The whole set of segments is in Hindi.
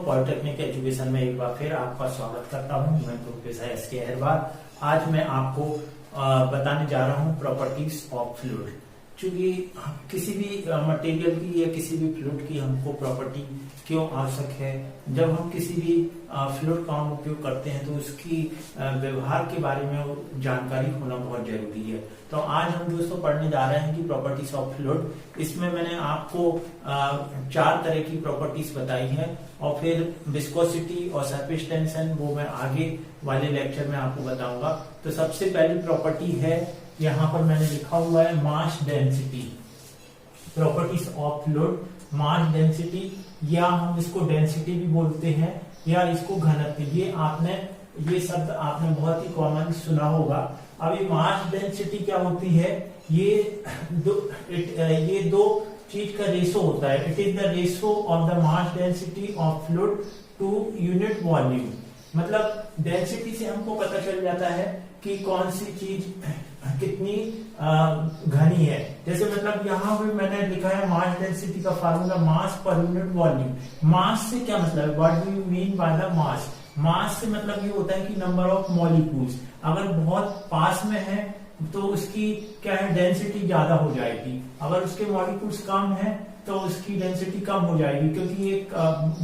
पॉलिटेक्निक एजुकेशन में एक बार फिर आपका स्वागत करता हूं। मैं प्रोफेसर एस.के. अहिरवार। आज मैं आपको बताने जा रहा हूं प्रॉपर्टीज ऑफ फ्लूइड। चूंकि किसी भी मटेरियल की या किसी भी फ्लूइड की हमको प्रॉपर्टी क्यों आवश्यक है, जब हम किसी भी फ्लूइड का हम उपयोग करते हैं तो उसकी व्यवहार के बारे में जानकारी होना बहुत जरूरी है। तो आज हम दोस्तों पढ़ने जा रहे हैं कि प्रॉपर्टीज ऑफ फ्लूइड। इसमें मैंने आपको 4 तरह की प्रॉपर्टीज बताई है और फिर विस्कोसिटी और सरफेस टेंशन वो मैं आगे वाले लेक्चर में आपको बताऊंगा। तो सबसे पहली प्रॉपर्टी है, यहाँ पर मैंने लिखा हुआ है mass density. Properties of fluid, mass density, या हम इसको डेंसिटी भी बोलते हैं या इसको घनत्व। ये शब्द आपने बहुत ही कॉमन सुना होगा। अब ये मास डेंसिटी क्या होती है? ये दो चीज का रेशो होता है। It is the ratio of the mass density of fluid to unit volume. मतलब डेंसिटी से हमको पता चल जाता है कि कौन सी चीज कितनी घनी है। जैसे मतलब यहाँ पे मैंने लिखा है मास डेंसिटी का formula mass per unit volume. मास से क्या मतलब है? What do you mean by the mass? Mass से मतलब ये होता है कि नंबर ऑफ मॉलिक्यूल्स। अगर बहुत पास में है तो उसकी क्या है, डेंसिटी ज्यादा हो जाएगी। अगर उसके मॉलिक्यूल्स कम है तो उसकी डेंसिटी कम हो जाएगी, क्योंकि एक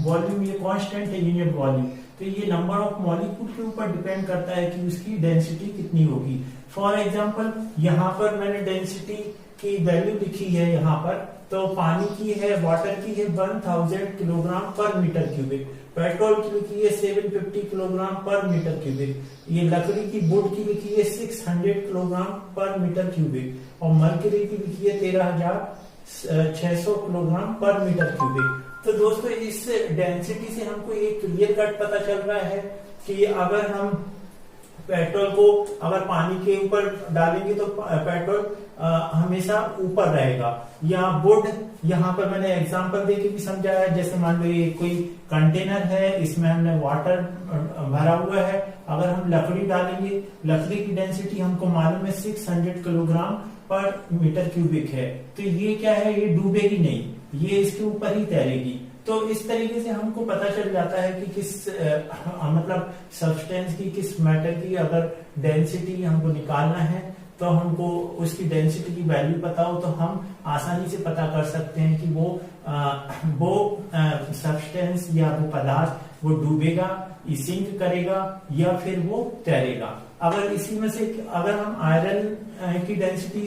वॉल्यूम ये कांस्टेंट है, यूनिट वॉल्यूम। तो ये नंबर ऑफ मॉलिक्यूल के ऊपर डिपेंड करता है कि उसकी डेंसिटी कितनी होगी। फॉर एग्जाम्पल यहाँ पर मैंने डेंसिटी की वैल्यू लिखी है यहाँ पर, तो पानी की है, वाटर की है 1000 किलोग्राम पर मीटर क्यूबिक, पेट्रोल की लिखी है 750 किलोग्राम पर मीटर क्यूबिक, ये लकड़ी की वुड की लिखी है 600 किलोग्राम पर मीटर क्यूबिक, और मरकरी की लिखी है 13600 किलोग्राम पर मीटर क्यूबिक। तो दोस्तों इस डेंसिटी से हमको एक क्लियर कट पता चल रहा है कि अगर हम पेट्रोल को अगर पानी के ऊपर डालेंगे तो पेट्रोल हमेशा ऊपर रहेगा। या वुड, यहाँ पर मैंने एग्जांपल देके भी समझाया। जैसे मान लो ये कोई कंटेनर है, इसमें हमने वाटर भरा हुआ है, अगर हम लकड़ी डालेंगे, लकड़ी की डेंसिटी हमको मालूम है 600 किलोग्राम पर मीटर क्यूबिक है, तो ये क्या है, ये डूबेगी नहीं, ये इसके ऊपर ही तैरेगी। तो इस तरीके से हमको पता चल जाता है कि किस मतलब सब्सटेंस की, किस मैटर की अगर डेंसिटी हमको निकालना है तो हमको उसकी डेंसिटी की वैल्यू पता हो तो हम आसानी से पता कर सकते हैं कि वो सब्सटेंस या वो पदार्थ वो डूबेगा, सिंक करेगा या फिर वो तैरेगा। अगर इसी में से अगर हम आयरन की डेंसिटी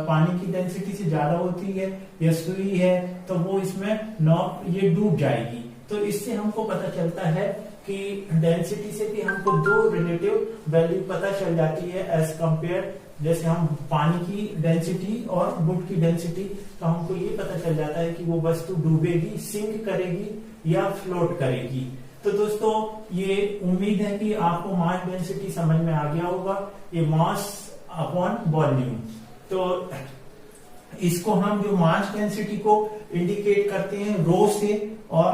पानी की डेंसिटी से ज्यादा होती है या सुई है तो वो इसमें ये डूब जाएगी। तो इससे हमको पता चलता है कि डेंसिटी से भी हमको 2 रिलेटिव वैल्यू पता चल जाती है एज कंपेयर। जैसे हम पानी की डेंसिटी और वुड की डेंसिटी, तो हमको ये पता चल जाता है कि वो वस्तु डूबेगी, सिंक करेगी या फ्लोट करेगी। तो दोस्तों ये उम्मीद है कि आपको मास डेंसिटी समझ में आ गया होगा। ये मास अपॉन वॉल्यूम। तो इसको हम जो मास डेंसिटी को इंडिकेट करते हैं रो से, और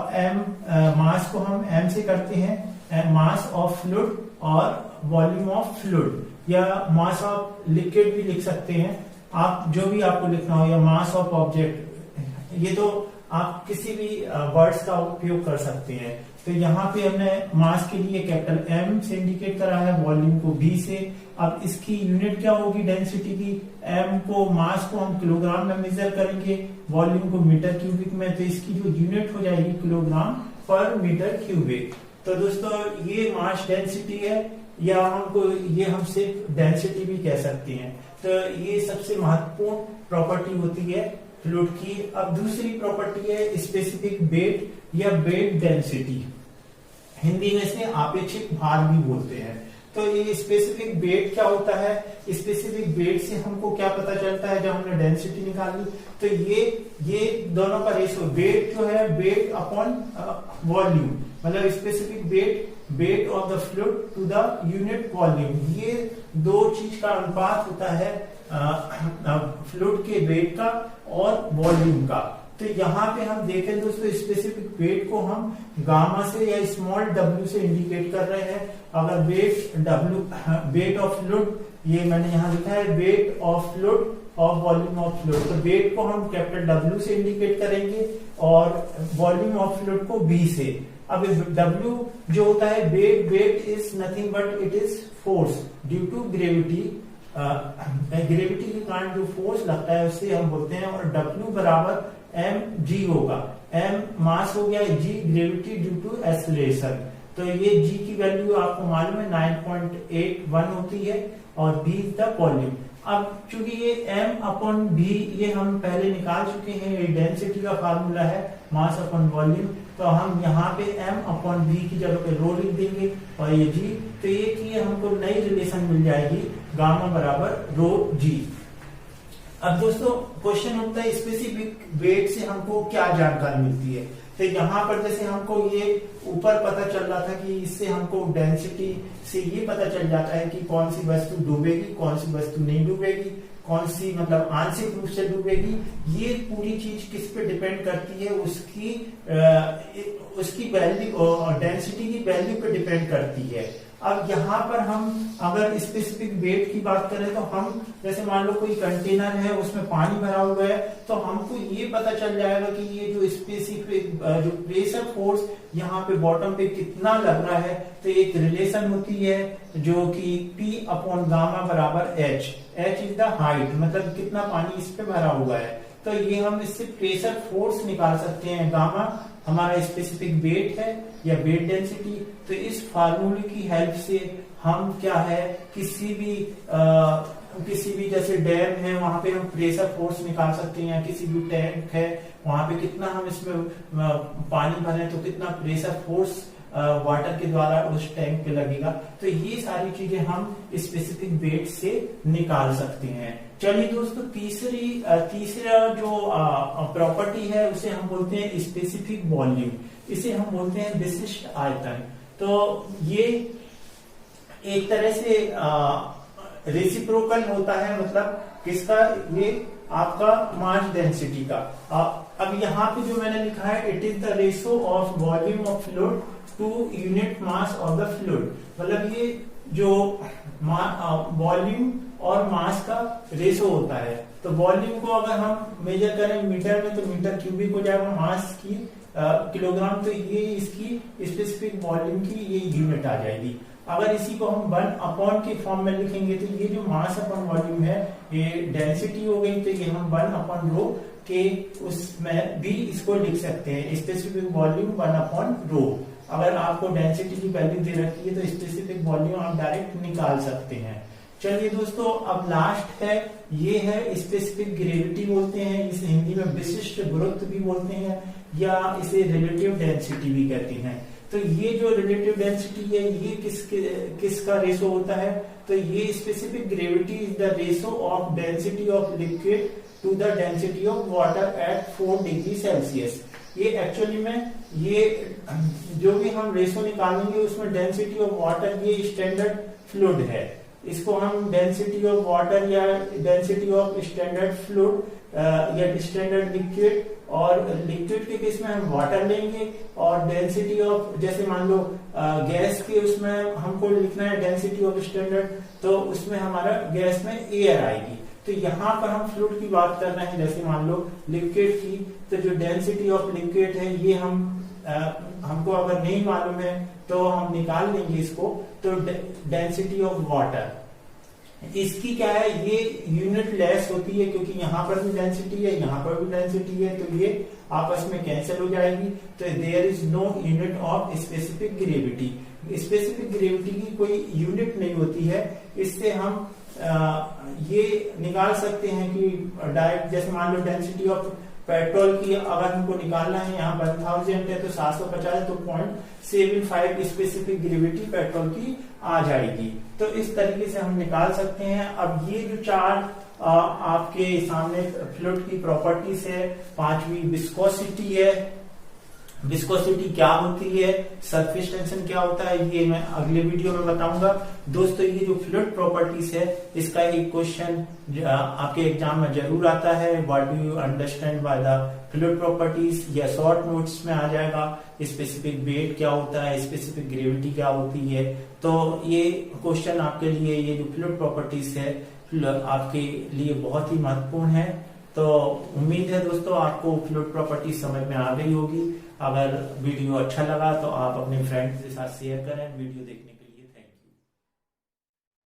मास को हम एम से करते हैं, मास ऑफ फ्लूइड और वॉल्यूम ऑफ फ्लूइड, या मास ऑफ लिक्विड भी लिख सकते हैं आप, जो भी आपको लिखना हो, या मास ऑफ ऑब्जेक्ट। ये तो आप किसी भी वर्ड्स का उपयोग कर सकते हैं। तो यहाँ पे हमने मास के लिए कैपिटल एम से इंडिकेट करा है, वॉल्यूम को बी से। अब इसकी यूनिट क्या होगी डेंसिटी की? एम को, मास को हम किलोग्राम में मेजर करेंगे, वॉल्यूम को मीटर क्यूबिक में, तो इसकी जो यूनिट हो जाएगी किलोग्राम पर मीटर क्यूबिक। तो दोस्तों ये मास डेंसिटी है, या हम सिर्फ डेंसिटी भी कह सकते हैं। तो ये सबसे महत्वपूर्ण प्रॉपर्टी होती है फ्लूइड की। अब दूसरी प्रॉपर्टी है स्पेसिफिक वेट या वेट डेंसिटी। हिंदी में से आपेक्षिक भार भी बोलते हैं। तो ये स्पेसिफिक वेट क्या होता है? स्पेसिफिक वेट से हमको क्या पता चलता है जब हमने डेंसिटी निकाली? तो ये दोनों का रेशो, वेट जो है वेट अपॉन वॉल्यूम, मतलब specific weight of the fluid to the unit volume. ये 2 चीज का अनुपात होता है फ्लूइड के वेट का और वॉल्यूम का। तो यहाँ पे हम देखें दोस्तों, स्पेसिफिक वेट को हम गामा से या स्मॉल w से इंडिकेट कर रहे हैं। अगर वेट ऑफ फ्लूइड, ये मैंने यहाँ लिखा है weight of fluid of volume of fluid, तो वेट को हम कैपिटल W से इंडिकेट करेंगे और वॉल्यूम ऑफ फ्लूइड को V से। अब W जो होता है weight is nothing but it is force due to gravity. Gravity के कारण जो फोर्स लगता है उससे हम बोलते हैं, और W बराबर mg होगा। m मास हो गया, g gravity due to acceleration. तो ये g की वैल्यू आपको मालूम है 9.81 होती है, और b इज द वॉल्यूम। अब चूंकि ये m अपॉन v ये हम पहले निकाल चुके हैं, ये डेंसिटी का फार्मूला है मास अपॉन वॉल्यूम, तो हम यहाँ पे m अपॉन v की जगह पे रो लिख देंगे, और ये g, तो ये कि हमको नई रिलेशन मिल जाएगी गामा बराबर रो g। अब दोस्तों क्वेश्चन उठता है स्पेसिफिक वेट से हमको क्या जानकारी मिलती है। तो यहाँ पर जैसे हमको ये ऊपर पता चल रहा था कि इससे हमको डेंसिटी से ये पता चल जाता है कि कौन सी वस्तु डूबेगी, कौन सी वस्तु नहीं डूबेगी, कौन सी मतलब आंशिक रूप से डूबेगी। ये पूरी चीज किस पे डिपेंड करती है, उसकी वैल्यू, डेंसिटी की वैल्यू पे डिपेंड करती है। अब यहाँ पर हम अगर स्पेसिफिक वेट की बात करें तो हम जैसे मान लो कोई कंटेनर है उसमें पानी भरा हुआ है, तो हमको ये पता चल जाएगा कि ये जो स्पेसिफिक जो प्रेशर फोर्स यहाँ पे बॉटम पे कितना लग रहा है। तो एक रिलेशन होती है जो कि P अपॉन गामा बराबर H इज द हाइट, मतलब कितना पानी इस पे भरा हुआ है। तो ये हम इससे प्रेशर फोर्स निकाल सकते हैं। गामा हमारा स्पेसिफिक वेट है या वेट डेंसिटी। तो इस फार्मूले की हेल्प से हम क्या है किसी भी जैसे डैम है वहां पे हम प्रेशर फोर्स निकाल सकते हैं, या किसी भी टैंक है वहां पे कितना हम इसमें पानी भरें तो कितना प्रेशर फोर्स वाटर के द्वारा उस टैंक पे लगेगा। तो ये सारी चीजें हम स्पेसिफिक वेट से निकाल सकते हैं। चलिए दोस्तों, तीसरा जो प्रॉपर्टी है उसे हम बोलते हैं स्पेसिफिक वॉल्यूम, इसे हम बोलते हैं विशिष्ट आयतन। तो ये एक तरह से रेसिप्रोकल होता है, मतलब किसका, ये आपका मास डेंसिटी का। अब यहाँ पे जो मैंने लिखा है it is the ratio of volume of fluid to unit mass of the fluid, मतलब ये जो वॉल्यूम और मास का रेशो होता है। तो वॉल्यूम को अगर हम मेजर करें मीटर में तो मीटर क्यूबिक हो जाएगा, मास की किलोग्राम, तो ये इसकी स्पेसिफिक वॉल्यूम की ये यूनिट आ जाएगी। अगर इसी को हम 1 अपॉन के फॉर्म में लिखेंगे तो ये जो मास अपॉन वॉल्यूम है ये डेंसिटी हो गई, तो ये हम 1 अपॉन रो के उसमें भी इसको लिख सकते हैं, स्पेसिफिक वॉल्यूम 1 अपॉन रो। अगर आपको डेंसिटी की वैल्यू दे रखी है तो स्पेसिफिक वॉल्यूम आप डायरेक्ट निकाल सकते हैं। चलिए दोस्तों, अब लास्ट है, ये है स्पेसिफिक ग्रेविटी बोलते हैं, इसे हिंदी में विशिष्ट गुरुत्व भी बोलते हैं, या इसे रिलेटिव डेंसिटी भी कहते हैं। तो ये जो रिलेटिव डेंसिटी है ये किसका रेशो होता है, तो ये specific gravity is the ratio of density of liquid to the density of water at 4 degree Celsius. ये एक्चुअली में ये जो भी हम रेशो निकालेंगे उसमें डेंसिटी ऑफ वाटर ये स्टैंडर्ड फ्लूइड है, इसको हम डेंसिटी ऑफ वाटर या डेंसिटी ऑफ स्टैंडर्ड फ्लूइड या स्टैंडर्ड लिक्विड, और लिक्विड के केस में हम वाटर लेंगे, और डेंसिटी ऑफ जैसे मान लो गैस के उसमें हमको लिखना है डेंसिटी ऑफ स्टैंडर्ड, तो उसमें हमारा गैस में एयर आएगी। तो यहाँ पर हम फ्लूइड की बात कर रहे हैं, जैसे मान लो लिक्विड की, तो जो डेंसिटी ऑफ लिक्विड है ये हमको अगर नहीं मालूम है तो हम निकाल लेंगे इसको। तो डेंसिटी ऑफ वाटर इसकी क्या है, ये यूनिट लेस होती है, क्योंकि यहाँ पर भी डेंसिटी है, यहाँ पर भी डेंसिटी है, तो ये आपस में कैंसिल हो जाएगी। तो there is no unit of specific gravity. Specific gravity की कोई यूनिट नहीं होती है। इससे हम ये निकाल सकते हैं कि डायरेक्ट, जैसे मान लो डेंसिटी ऑफ पेट्रोल की अगर हमको निकालना है, यहाँ 1000 है तो 750, तो 0.75 स्पेसिफिक ग्रेविटी पेट्रोल की आ जाएगी। तो इस तरीके से हम निकाल सकते हैं। अब ये जो 4 आपके सामने फ्लूइड की प्रॉपर्टीज है, 5वीं विस्कोसिटी है, विस्कोसिटी क्या होती है, सरफेस टेंशन क्या होता है, ये मैं अगले वीडियो में बताऊंगा। दोस्तों, ये जो फ्लूइड प्रॉपर्टीज है इसका एक क्वेश्चन आपके एग्जाम में जरूर आता है, what do you understand by the fluid properties, या शॉर्ट नोट्स में आ जाएगा। स्पेसिफिक वेट क्या होता है, स्पेसिफिक ग्रेविटी क्या होती है। तो ये क्वेश्चन आपके लिए, ये जो फ्लूइड प्रॉपर्टीज है आपके लिए बहुत ही महत्वपूर्ण है। तो उम्मीद है दोस्तों आपको फ्लूइड प्रॉपर्टी समझ में आ गई होगी। अगर वीडियो अच्छा लगा तो आप अपने फ्रेंड्स के साथ शेयर करें। वीडियो देखने के लिए